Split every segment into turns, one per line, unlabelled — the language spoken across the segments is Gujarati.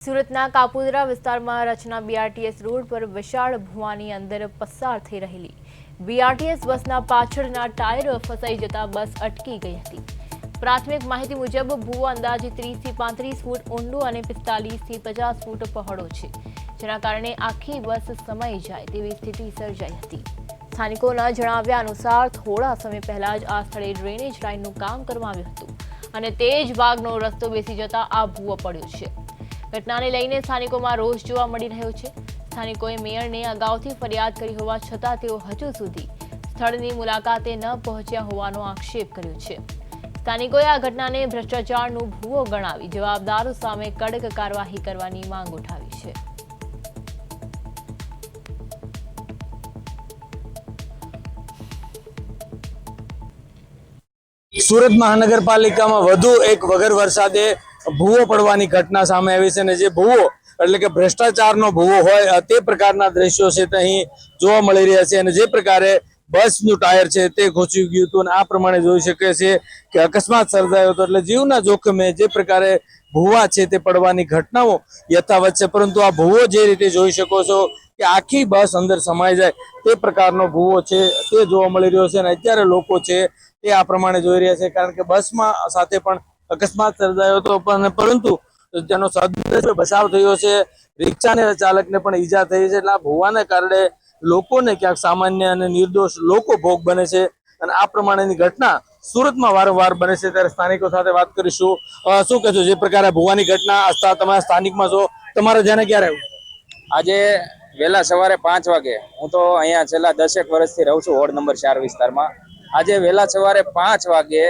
સુરતના કાપોદ્રા વિસ્તારમાં રચના બીઆરટીએસ રોડ પર વિશાળ ભુવાની અંદર પસાર થઈ રહેલી બીઆરટીએસ બસના પાછળના ટાયર ફસાઈ જતા બસ અટકી ગઈ હતી। પ્રાથમિક માહિતી મુજબ ભુવો અંદાજે 30 થી 35 ફૂટ ઊંડો અને 45 થી 50 ફૂટ પહોળો છે, જેના કારણે આખી બસ સમાઈ જાય તેવી સ્થિતિ સર્જાઈ હતી। સ્થાનિકોના જણાવ્યા અનુસાર થોડા સમય પહેલા જ આ સ્થળે ડ્રેનેજ લાઇનનું કામ કરવામાં આવ્યું હતું અને તે જ ભાગનો રસ્તો બેસી જતા આ ભુવો પડ્યો છે। ઘટનાને લઈને સ્થાનિકોમાં રોષ જોવા મળી રહ્યો છે। સ્થાનિકોએ મેયરને અગાઉથી ફરિયાદ કરી હોવા છતાં તેઓ હજુ સુધી સ્થળની મુલાકાતે ન પહોંચ્યા હોવાનો આક્ષેપ કર્યો છે। સ્થાનિકોએ આ ઘટનાને ભ્રષ્ટાચારનું ભુવો ગણાવી જવાબદારો સામે કડક કાર્યવાહી કરવાની માંગ ઉઠાવી છે।
સુરત મહાનગરપાલિકામાં વધુ એક વગર વરસાદે ભૂવો પડવાની ઘટના સામે આવી છે અને જે ભૂવો એટલે કે ભ્રષ્ટાચારનો ભૂવો હોય તે પ્રકારના દ્રશ્યો છે તે અહીં જોવા મળી રહ્યા છે। અને જે પ્રકારે બસનું ટાયર છે તે ખોચી ગયું હતું અને આ પ્રમાણે જોઈ શકે છે કે અકસ્માત સર્જાયો હતો, એટલે જીવના જોખમે જે પ્રકારે ભૂવા છે તે પડવાની ઘટનાઓ યથાવત છે। પરંતુ આ ભૂવો જે રીતે જોઈ શકો છો કે આખી બસ અંદર સમાઈ જાય તે પ્રકારનો ભૂવો છે તે જોવા મળી રહ્યો છે અને અત્યારે લોકો છે તે આ પ્રમાણે જોઈ રહ્યા છે, કારણ કે બસમાં સાથે પણ અકસ્માત સર્જાયો હતો પરંતુ તેનો સદનસીબે બચાવ થયો છે। રિક્ષાને ચાલકને પણ ઈજા થઈ છે, એટલે આ ભૂવાને કારણે લોકોને ક્યાંક સામાન્ય અને નિર્દોષ લોકો ભોગ બને છે અને આ પ્રમાણેની ઘટના સુરતમાં વારંવાર બને છે। ત્યારે સ્થાનિકો સાથે વાત કરીશું। શું કહેશો, જે પ્રકારે ભૂવાની ઘટના તમારા સ્થાનિકમાં છો, તમારે ધ્યાને ક્યારે આવ્યું?
આજે વહેલા સવારે 5 વાગે, હું તો અહીંયા છેલ્લા 10 વર્ષથી રહું છું વોર્ડ નંબર 4 વિસ્તારમાં। આજે વહેલા સવારે 5 વાગે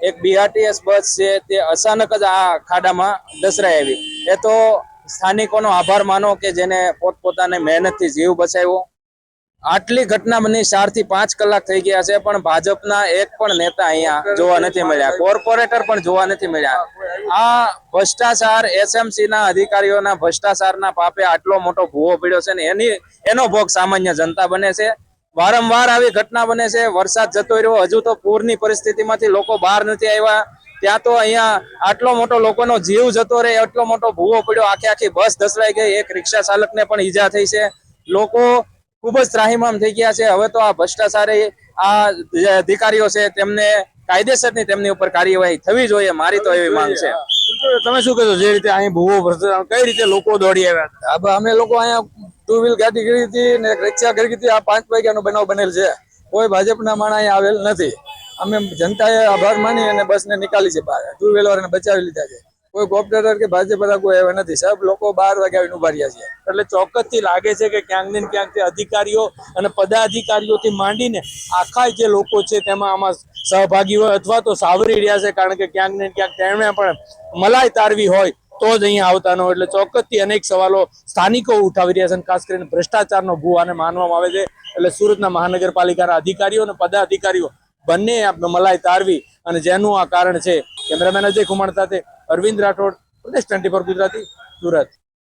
એક બીઆરટીએસ બસ છે તે અચાનક જ આ ખાડામાં દસરાઈ આવી। એ તો સ્થાનિકોનો આભાર માનો કે જેને પોતપોતાની મહેનતથી જીવ બચાવ્યો। આટલી ઘટના બની 4 થી 5 કલાક થઈ ગયા છે, પણ ભાજપના એક પણ નેતા અહીંયા જોવા નથી મળ્યા, કોર્પોરેટર પણ જોવા નથી મળ્યા। આ ભ્રષ્ટાચાર, એસએમસી ના અધિકારીઓના ભ્રષ્ટાચારના પાપે આટલો મોટો ભૂવો પડ્યો છે ને એનો ભોગ સામાન્ય જનતા બને છે। વારંવાર આવી ઘટના બને છે। વરસાદ જતો રહ્યો, હજુ તો પૂરની પરિસ્થિતિમાંથી લોકો બહાર નથી આવ્યા, ત્યાં તો અહીંયા આટલો મોટો લોકોનો જીવ જતો રહે એટલો મોટો ભૂવો પડ્યો, આખી બસ ધસરાઈ ગઈ, એક રિક્ષા ચાલકને પણ ઈજા થઈ છે। લોકો ખૂબ જ ત્રાહિમામ થઈ ગયા છે। હવે તો આ ભ્રષ્ટાચારી આ જે અધિકારીઓ છે તેમને કાયદેસરની તેમની ઉપર કાર્યવાહી થવી જોઈએ, મારી તો એવી માંગ છે।
તમે શું કહેશો, જે રીતે અહીં ભૂવો કઈ રીતે લોકો દોડી આવ્યા?
અમે લોકો અહીંયા 2 વ્હીલ ગાડી કરી હતી ને રિક્ષા કરી હતી। આ 5 વાગ્યાનો બનાવ બનેલ છે, કોઈ ભાજપના માણસ અહીંયા આવેલ નથી। અમે જનતાએ આભાર માની અને બસને નીકાળી છે બહાર, 2 વ્હીલરને બચાવી લીધા છે। કોઈ કોર્પોરેટર કે ભાજપ કોઈ આવ્યા નથી, સબ લોકો 12 વાગે આવીને ઉભા રહ્યા છે।
એટલે ચોક્કસથી લાગે છે કે ક્યાંક ને ક્યાંક અધિકારીઓ અને પદાધિકારીઓથી માંડીને આખા જે લોકો છે તેમાં આમાં સહભાગી હોય અથવા તો સાવરી રહ્યા છે, કારણ કે ક્યાંક ને ક્યાંક તેમણે પણ મલાઈ તારવી હોય તો જ અહીંયા આવતા ન હોય। એટલે ચોક્કસથી અનેક સવાલો સ્થાનિકો ઉઠાવી રહ્યા છે, ખાસ કરીને ભ્રષ્ટાચારનો ભૂ આને માનવામાં આવે છે। એટલે સુરતના મહાનગરપાલિકાના અધિકારીઓ અને પદાધિકારીઓ બંને મલાઈ તારવી અને જેનું આ કારણ છે। કેમેરામેન અજય કુમાર સાથે અરવિંદ રાઠોડ, પ્રદેશ 24 ગુજરાતી, સુરત।